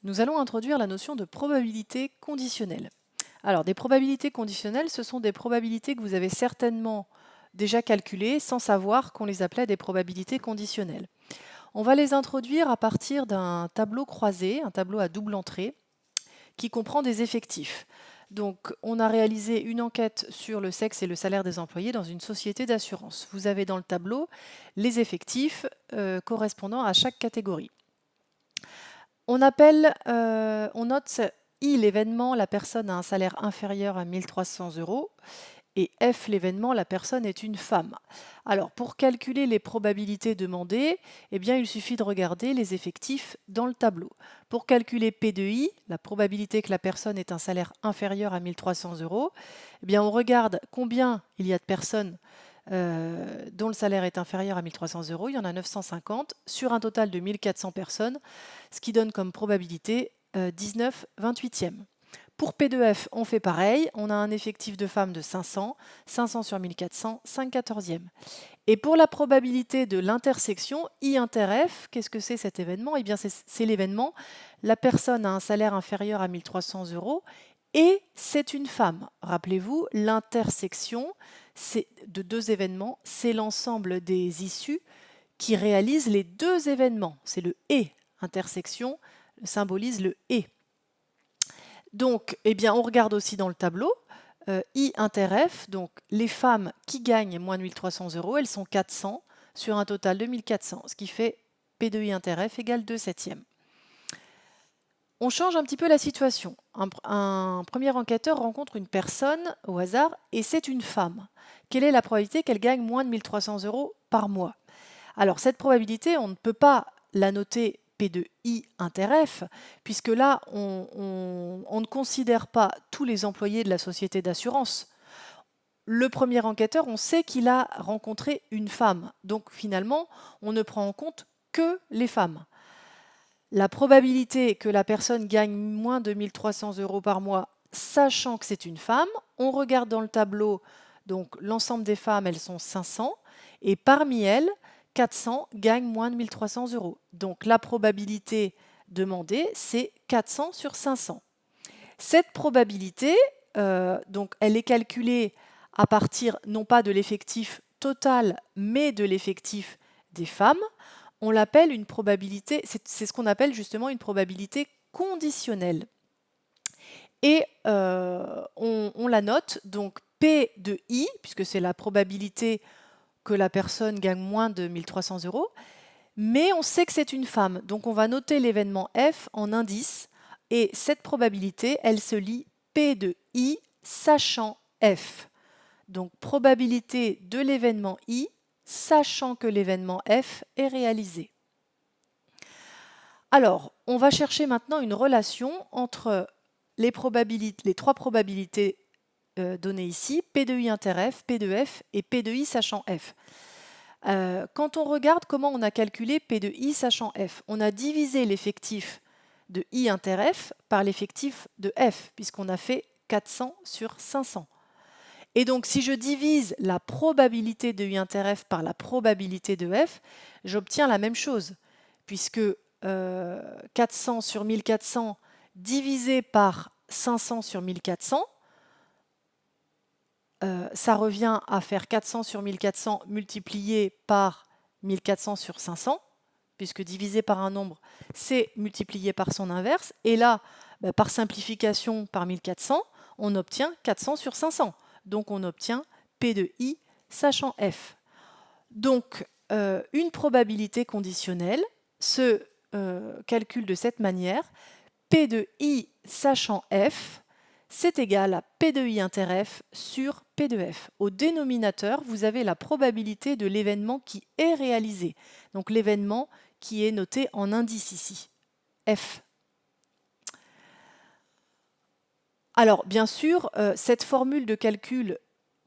Nous allons introduire la notion de probabilité conditionnelle. Alors, des probabilités conditionnelles, ce sont des probabilités que vous avez certainement déjà calculées sans savoir qu'on les appelait des probabilités conditionnelles. On va les introduire à partir d'un tableau croisé, un tableau à double entrée, qui comprend des effectifs. Donc, on a réalisé une enquête sur le sexe et le salaire des employés dans une société d'assurance. Vous avez dans le tableau les effectifs correspondant à chaque catégorie. On note I l'événement, la personne a un salaire inférieur à 1300 € et F l'événement, la personne est une femme. Alors pour calculer les probabilités demandées, eh bien, il suffit de regarder les effectifs dans le tableau. Pour calculer P de I, la probabilité que la personne ait un salaire inférieur à 1300 €, eh bien, on regarde combien il y a de personnes dont le salaire est inférieur à 1300 €, il y en a 950 sur un total de 1400 personnes, ce qui donne comme probabilité 19/28e. Pour P de F, on fait pareil, on a un effectif de femmes de 500, 500 sur 1400, 5/14e. Et pour la probabilité de l'intersection I inter F, qu'est-ce que c'est cet événement? Eh bien, c'est l'événement, la personne a un salaire inférieur à 1300 € et c'est une femme. Rappelez-vous, l'intersection de deux événements, c'est l'ensemble des issues qui réalisent les deux événements. C'est le et. Intersection symbolise le et. Donc, eh bien, on regarde aussi dans le tableau I inter F, donc les femmes qui gagnent moins de 1300 €, elles sont 400 sur un total de 1400, ce qui fait P de I inter F égale 2/7. On change un petit peu la situation. Un premier enquêteur rencontre une personne au hasard et c'est une femme. Quelle est la probabilité qu'elle gagne moins de 1300 € par mois? Alors cette probabilité, on ne peut pas la noter P de I inter F, puisque là, on ne considère pas tous les employés de la société d'assurance. Le premier enquêteur, on sait qu'il a rencontré une femme. Donc finalement, on ne prend en compte que les femmes. La probabilité que la personne gagne moins de 1300 € par mois, sachant que c'est une femme, on regarde dans le tableau, donc l'ensemble des femmes, elles sont 500, et parmi elles, 400 gagnent moins de 1300 €. Donc la probabilité demandée, c'est 400 sur 500. Cette probabilité, donc, elle est calculée à partir non pas de l'effectif total, mais de l'effectif des femmes. On l'appelle une probabilité, c'est ce qu'on appelle justement une probabilité conditionnelle. Et on la note, donc P de I, puisque c'est la probabilité que la personne gagne moins de 1300 €, mais on sait que c'est une femme, donc on va noter l'événement F en indice, et cette probabilité, elle se lit P de I sachant F. Donc probabilité de l'événement I, sachant que l'événement F est réalisé. Alors, on va chercher maintenant une relation entre les trois probabilités données ici, P de I inter F, P de F et P de I sachant F. Quand on regarde comment on a calculé P de I sachant F, on a divisé l'effectif de I inter F par l'effectif de F, puisqu'on a fait 400 sur 500. Et donc, si je divise la probabilité de I inter F par la probabilité de F, j'obtiens la même chose, puisque 400 sur 1400 divisé par 500 sur 1400, ça revient à faire 400 sur 1400 multiplié par 1400 sur 500, puisque divisé par un nombre, c'est multiplié par son inverse. Et là, par simplification par 1400, on obtient 400 sur 500. Donc on obtient P de I sachant F. Donc une probabilité conditionnelle se calcule de cette manière. P de I sachant F, c'est égal à P de I inter F sur P de F. Au dénominateur, vous avez la probabilité de l'événement qui est réalisé. Donc l'événement qui est noté en indice ici, F. Alors, bien sûr, cette formule de calcul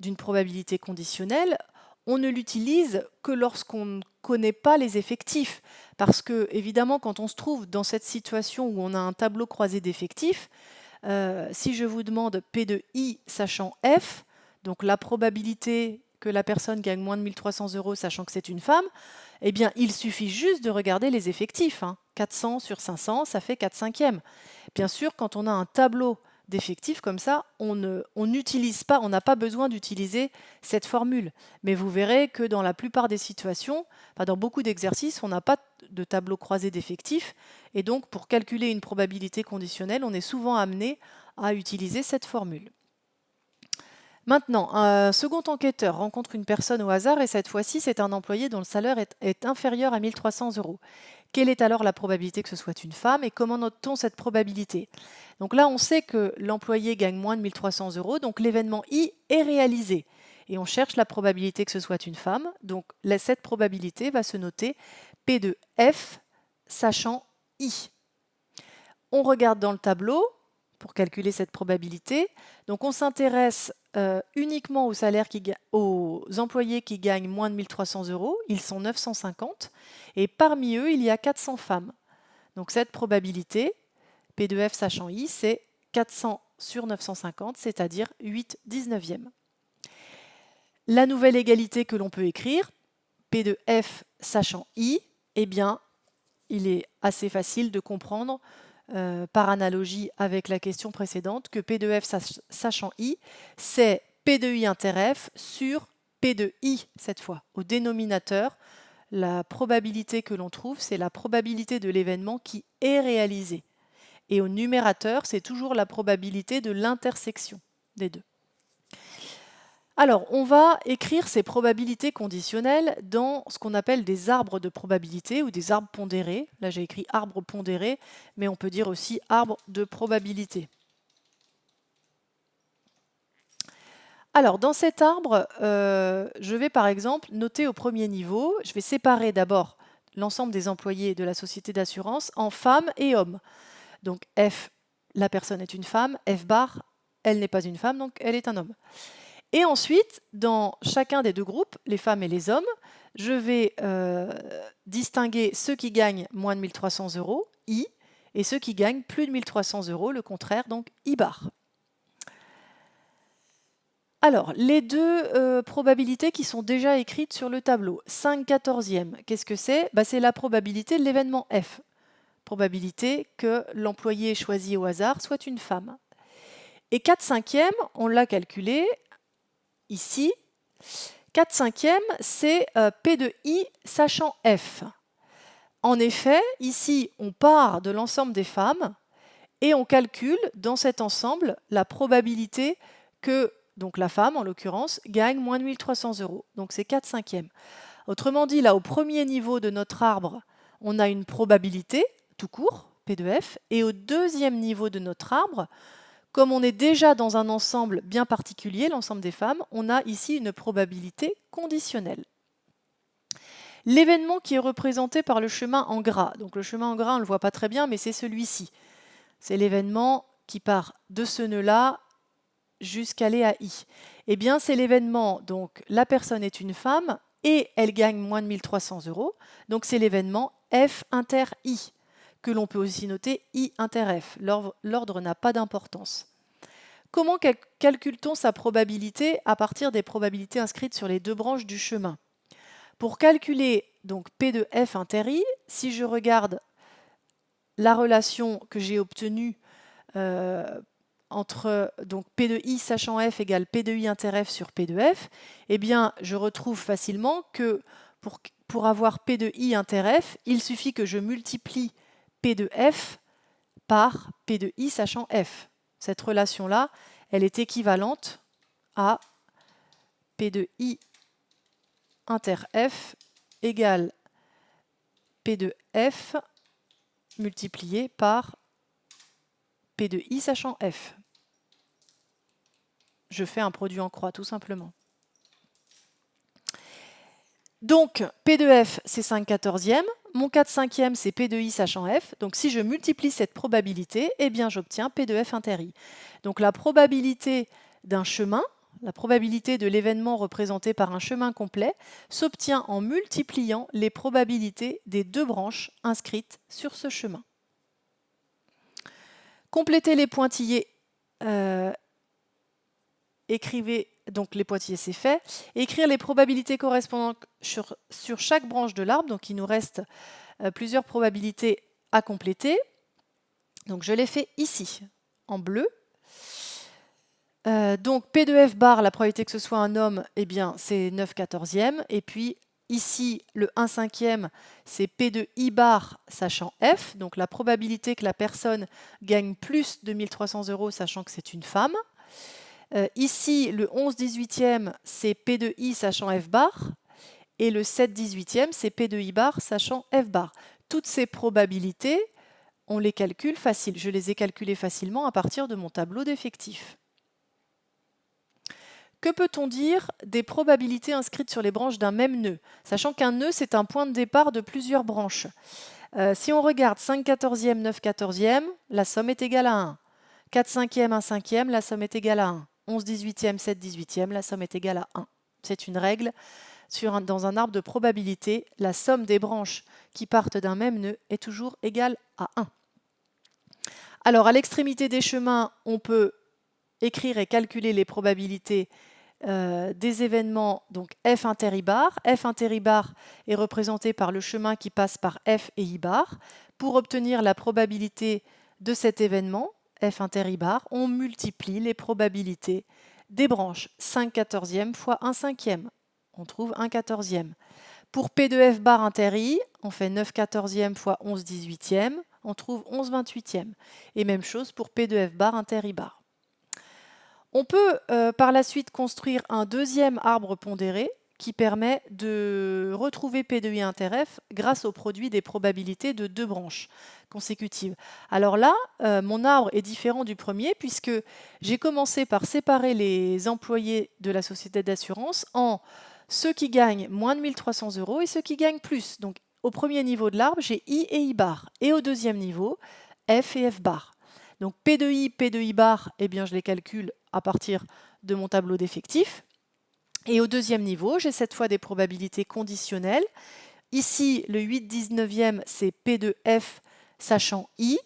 d'une probabilité conditionnelle, on ne l'utilise que lorsqu'on ne connaît pas les effectifs. Parce que, évidemment, quand on se trouve dans cette situation où on a un tableau croisé d'effectifs, si je vous demande P de I sachant F, donc la probabilité que la personne gagne moins de 1 300 € sachant que c'est une femme, eh bien, il suffit juste de regarder les effectifs. 400 sur 500, ça fait 4/5. Bien sûr, quand on a un tableau d'effectifs comme ça, on n'utilise pas, on n'a pas besoin d'utiliser cette formule. Mais vous verrez que dans la plupart des situations, dans beaucoup d'exercices, on n'a pas de tableau croisé d'effectifs. Et donc, pour calculer une probabilité conditionnelle, on est souvent amené à utiliser cette formule. Maintenant, un second enquêteur rencontre une personne au hasard et cette fois-ci, c'est un employé dont le salaire est inférieur à 1 300 €. Quelle est alors la probabilité que ce soit une femme et comment note-t-on cette probabilité? Donc là, on sait que l'employé gagne moins de 1 300 €, donc l'événement I est réalisé. Et on cherche la probabilité que ce soit une femme. Donc cette probabilité va se noter P de F, sachant I. On regarde dans le tableau pour calculer cette probabilité. Donc on s'intéresse uniquement aux employés qui gagnent moins de 1 300 €. Ils sont 950 et parmi eux, il y a 400 femmes. Donc cette probabilité, P de F sachant I, c'est 400 sur 950, c'est-à-dire 8/19. La nouvelle égalité que l'on peut écrire, P de F sachant I, eh bien, il est assez facile de comprendre par analogie avec la question précédente que P de F sachant I, c'est P de I inter F sur P de I cette fois. Au dénominateur, la probabilité que l'on trouve, c'est la probabilité de l'événement qui est réalisé. Et au numérateur, c'est toujours la probabilité de l'intersection des deux. Alors, on va écrire ces probabilités conditionnelles dans ce qu'on appelle des arbres de probabilité ou des arbres pondérés. Là, j'ai écrit arbre pondéré, mais on peut dire aussi arbre de probabilité. Alors, dans cet arbre, je vais par exemple noter au premier niveau, je vais séparer d'abord l'ensemble des employés de la société d'assurance en femmes et hommes. Donc F, la personne est une femme, F bar, elle n'est pas une femme, donc elle est un homme. Et ensuite, dans chacun des deux groupes, les femmes et les hommes, je vais distinguer ceux qui gagnent moins de 1 300 €, I, et ceux qui gagnent plus de 1 300 €, le contraire, donc I bar. Alors, les deux probabilités qui sont déjà écrites sur le tableau. 5/14e, qu'est-ce que c'est? C'est la probabilité de l'événement F. Probabilité que l'employé choisi au hasard soit une femme. Et 4/5e, on l'a calculé ici. 4/5e, c'est P de I sachant F. En effet, ici, on part de l'ensemble des femmes et on calcule dans cet ensemble la probabilité que, donc la femme en l'occurrence, gagne moins de 1 300 €. Donc c'est 4/5e. Autrement dit, là, au premier niveau de notre arbre, on a une probabilité tout court, P de F, et au deuxième niveau de notre arbre, comme on est déjà dans un ensemble bien particulier, l'ensemble des femmes, on a ici une probabilité conditionnelle. L'événement qui est représenté par le chemin en gras, donc le chemin en gras, on ne le voit pas très bien, mais c'est celui-ci. C'est l'événement qui part de ce nœud-là jusqu'à aller à I. Eh bien, c'est l'événement, donc la personne est une femme et elle gagne moins de 1 300 €, donc c'est l'événement F inter I, que l'on peut aussi noter I inter F. L'ordre n'a pas d'importance. Comment calcule-t-on sa probabilité à partir des probabilités inscrites sur les deux branches du chemin? Pour calculer donc P de F inter I, si je regarde la relation que j'ai obtenue entre donc P de I sachant F égale P de I inter F sur P de F, eh bien, je retrouve facilement que pour avoir P de I inter F, il suffit que je multiplie P de F par P de I sachant F. Cette relation-là, elle est équivalente à P de I inter F égale P de F multiplié par P de I sachant F. Je fais un produit en croix, tout simplement. Donc, P de F, c'est 5/14e. Mon 4/5e, c'est P de I sachant F. Donc, si je multiplie cette probabilité, eh bien, j'obtiens P de F inter I. Donc, la probabilité d'un chemin, la probabilité de l'événement représenté par un chemin complet, s'obtient en multipliant les probabilités des deux branches inscrites sur ce chemin. Complétez les pointillés. Écrivez donc les pointillés c'est fait, et écrire les probabilités correspondantes sur chaque branche de l'arbre. Donc il nous reste plusieurs probabilités à compléter. Donc je les fais ici, en bleu. Donc P de F bar, la probabilité que ce soit un homme, eh bien c'est 9/14e. Et puis ici, le 1/5e, c'est P de I bar, sachant F. Donc la probabilité que la personne gagne plus de 1300 €, sachant que c'est une femme. Ici, le 11/18e, c'est P de I, sachant F bar. Et le 7/18e, c'est P de I bar, sachant F bar. Toutes ces probabilités, on les calcule facile. Je les ai calculées facilement à partir de mon tableau d'effectifs. Que peut-on dire des probabilités inscrites sur les branches d'un même nœud? Sachant qu'un nœud, c'est un point de départ de plusieurs branches. Si on regarde 5/14e, 9/14e, la somme est égale à 1. 4/5e, 1/5e, la somme est égale à 1. 11/18e, 7/18e, la somme est égale à 1. C'est une règle. Dans un arbre de probabilité, la somme des branches qui partent d'un même nœud est toujours égale à 1. Alors, à l'extrémité des chemins, on peut écrire et calculer les probabilités des événements, donc F inter I bar. F inter I bar est représenté par le chemin qui passe par F et I bar. Pour obtenir la probabilité de cet événement, F inter I bar, on multiplie les probabilités des branches. 5/14e fois 1/5e. On trouve 1/14e. Pour P de F bar inter I, on fait 9/14e fois 11/18e. On trouve 11/28e. Et même chose pour P de F bar inter I bar. On peut par la suite construire un deuxième arbre pondéré qui permet de retrouver P de I inter F grâce au produit des probabilités de deux branches consécutives. Alors là, mon arbre est différent du premier puisque j'ai commencé par séparer les employés de la société d'assurance en ceux qui gagnent moins de 1300 € et ceux qui gagnent plus. Donc au premier niveau de l'arbre, j'ai I et I bar. Et au deuxième niveau, F et F bar. Donc P de I bar, eh bien, je les calcule à partir de mon tableau d'effectifs. Et au deuxième niveau, j'ai cette fois des probabilités conditionnelles. Ici, le 8/19e, c'est P de F sachant I.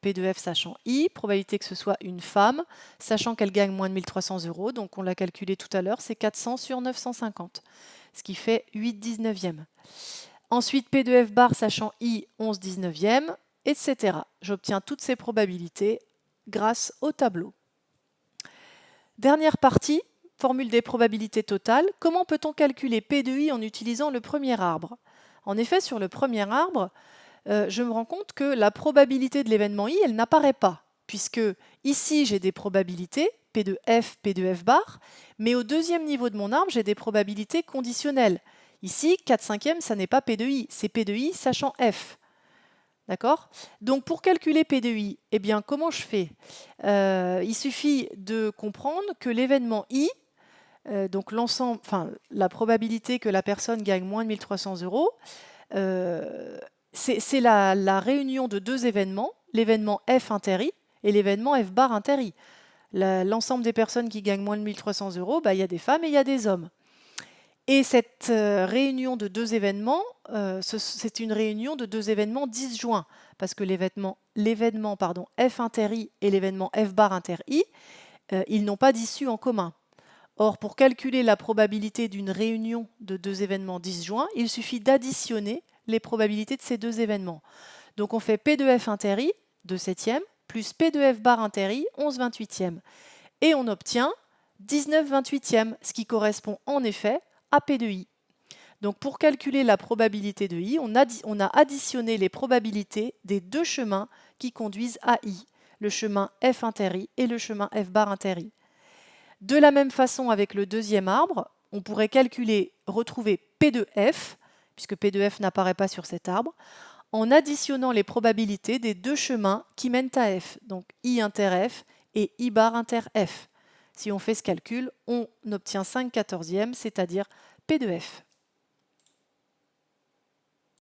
P de F sachant I, probabilité que ce soit une femme, sachant qu'elle gagne moins de 1300 €. Donc on l'a calculé tout à l'heure, c'est 400 sur 950, ce qui fait 8/19e. Ensuite, P de F bar sachant I, 11/19e, etc. J'obtiens toutes ces probabilités grâce au tableau. Dernière partie, formule des probabilités totales. Comment peut-on calculer P de I en utilisant le premier arbre? En effet, sur le premier arbre, je me rends compte que la probabilité de l'événement I, elle n'apparaît pas, puisque ici, j'ai des probabilités, P de F bar, mais au deuxième niveau de mon arbre, j'ai des probabilités conditionnelles. Ici, 4/5e, ça n'est pas P de I, c'est P de I sachant F. D'accord? Donc pour calculer P de I, eh bien, comment je fais? Il suffit de comprendre que l'événement I, donc l'ensemble, enfin la probabilité que la personne gagne moins de 1300 €, c'est la réunion de deux événements, l'événement F inter I et l'événement F bar inter I. L'ensemble des personnes qui gagnent moins de 1300 €, bah, il y a des femmes et il y a des hommes. Et cette réunion de deux événements, c'est une réunion de deux événements disjoints, parce que l'événement F inter I et l'événement F bar inter I, ils n'ont pas d'issue en commun. Or, pour calculer la probabilité d'une réunion de deux événements disjoints, il suffit d'additionner les probabilités de ces deux événements. Donc on fait P de F inter I, 2/7e, plus P de F bar inter I, 11/28e. Et on obtient 19/28e, ce qui correspond en effet à P de I. Donc pour calculer la probabilité de I, on a additionné les probabilités des deux chemins qui conduisent à I, le chemin F inter I et le chemin F bar inter I. De la même façon avec le deuxième arbre, on pourrait retrouver P de F, puisque P de F n'apparaît pas sur cet arbre, en additionnant les probabilités des deux chemins qui mènent à F, donc I inter F et I bar inter F. Si on fait ce calcul, on obtient 5/14e, c'est-à-dire P de F.